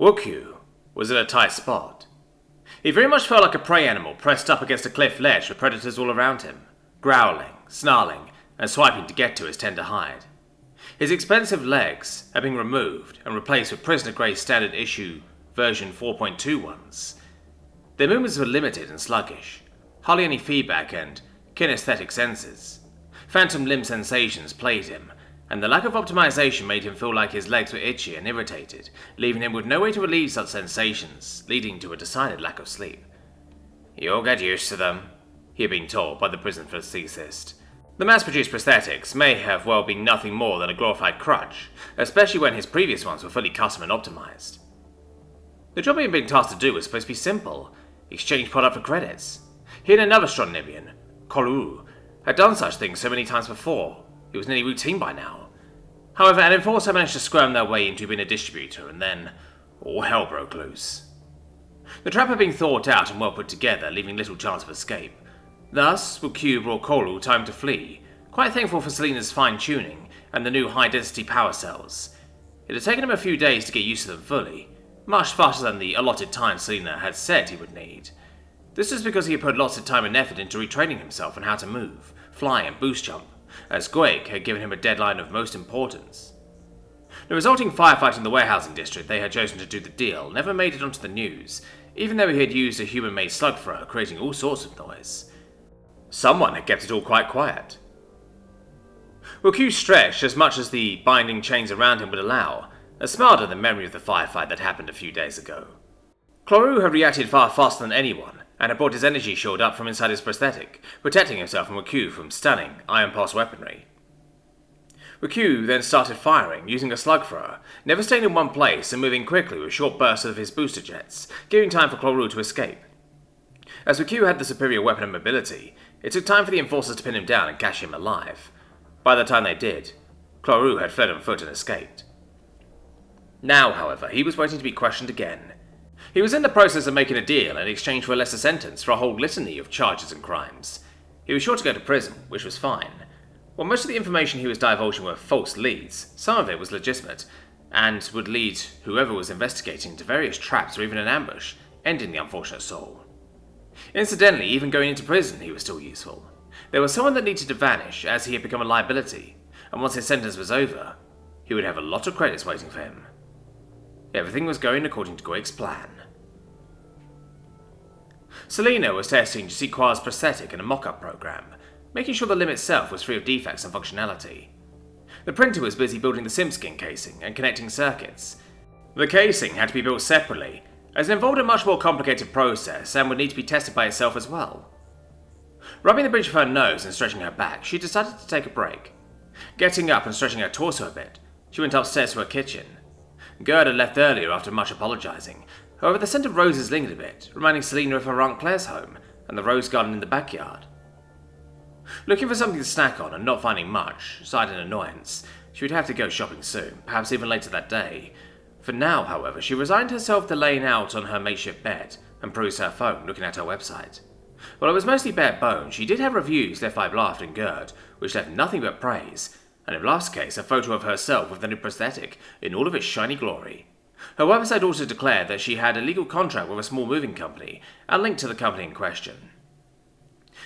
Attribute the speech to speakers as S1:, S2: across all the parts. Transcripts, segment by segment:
S1: Wukyu was in a tight spot. He very much felt like a prey animal pressed up against a cliff ledge with predators all around him, growling, snarling, and swiping to get to his tender hide. His expensive legs had been removed and replaced with prisoner-grade standard issue version 4.2 ones. Their movements were limited and sluggish, hardly any feedback and kinesthetic senses. Phantom limb sensations plagued him, and the lack of optimization made him feel like his legs were itchy and irritated, leaving him with no way to relieve such sensations, leading to a decided lack of sleep. "You'll get used to them," he had been told by the prison prosthetist. The mass-produced prosthetics may have well been nothing more than a glorified crutch, especially when his previous ones were fully custom and optimized. The job he had been tasked to do was supposed to be simple: exchange product for credits. He and another strong Nibian, Kolu, had done such things so many times before, it was nearly routine by now. However, an enforcer managed to squirm their way into being a distributor, and then all hell broke loose. The trap had been thought out and well put together, leaving little chance of escape. Thus, Wukyu brought Kolu time to flee, quite thankful for Selena's fine-tuning and the new high-density power cells. It had taken him a few days to get used to them fully, much faster than the allotted time Selena had said he would need. This was because he had put lots of time and effort into retraining himself on how to move, fly and boost jump, as Guake had given him a deadline of most importance. The resulting firefight in the warehousing district they had chosen to do the deal never made it onto the news, even though he had used a human-made slug thrower, creating all sorts of noise. Someone had kept it all quite quiet. Wukyu stretched as much as the binding chains around him would allow, and smiled at the memory of the firefight that happened a few days ago. Clorou had reacted far faster than anyone, and had brought his energy shield up from inside his prosthetic, protecting himself and Wukyu from stunning, iron-pulse weaponry. Wukyu then started firing, using a slug thrower, never staying in one place and moving quickly with short bursts of his booster jets, giving time for Clorou to escape. As Wukyu had the superior weapon and mobility, it took time for the enforcers to pin him down and catch him alive. By the time they did, Clorou had fled on foot and escaped. Now, however, he was waiting to be questioned again. He was in the process of making a deal in exchange for a lesser sentence for a whole litany of charges and crimes. He was sure to go to prison, which was fine. While most of the information he was divulging were false leads, some of it was legitimate, and would lead whoever was investigating to various traps or even an ambush, ending the unfortunate soul. Incidentally, even going into prison, he was still useful. There was someone that needed to vanish, as he had become a liability, and once his sentence was over, he would have a lot of credits waiting for him. Everything was going according to Guake's plan. Selena was testing Jiqua's prosthetic in a mock-up program, making sure the limb itself was free of defects and functionality. The printer was busy building the SimSkin casing and connecting circuits. The casing had to be built separately, as it involved a much more complicated process and would need to be tested by itself as well. Rubbing the bridge of her nose and stretching her back, she decided to take a break. Getting up and stretching her torso a bit, she went upstairs to her kitchen. Gerd had left earlier after much apologizing. However, the scent of roses lingered a bit, reminding Selena of her Aunt Claire's home and the rose garden in the backyard. Looking for something to snack on and not finding much, aside an annoyance, she would have to go shopping soon, perhaps even later that day. For now, however, she resigned herself to laying out on her makeshift bed and perused her phone, looking at her website. While it was mostly bare bones, she did have reviews left by Blaft and Gerd, which left nothing but praise, and in Blaft's case, a photo of herself with the new prosthetic in all of its shiny glory. Her website also declared that she had a legal contract with a small moving company, and linked to the company in question.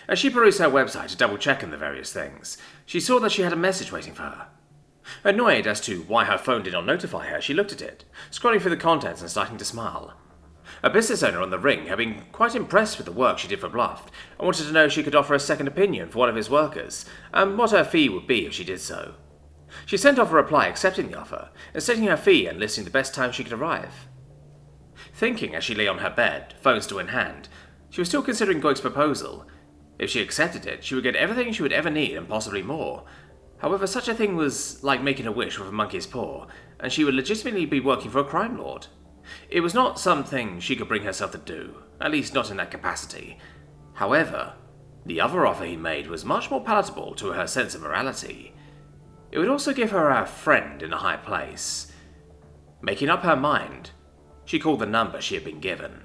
S1: As she perused her website to double-check on the various things, she saw that she had a message waiting for her. Annoyed as to why her phone did not notify her, she looked at it, scrolling through the contents and starting to smile. A business owner on the ring had been quite impressed with the work she did for Bluff, and wanted to know if she could offer a second opinion for one of his workers, and what her fee would be if she did so. She sent off a reply accepting the offer, and stating her fee and listing the best time she could arrive. Thinking as she lay on her bed, phone still in hand, she was still considering Goik's proposal. If she accepted it, she would get everything she would ever need and possibly more. However, such a thing was like making a wish with a monkey's paw, and she would legitimately be working for a crime lord. It was not something she could bring herself to do, at least not in that capacity. However, the other offer he made was much more palatable to her sense of morality. It would also give her a friend in a high place. Making up her mind, she called the number she had been given.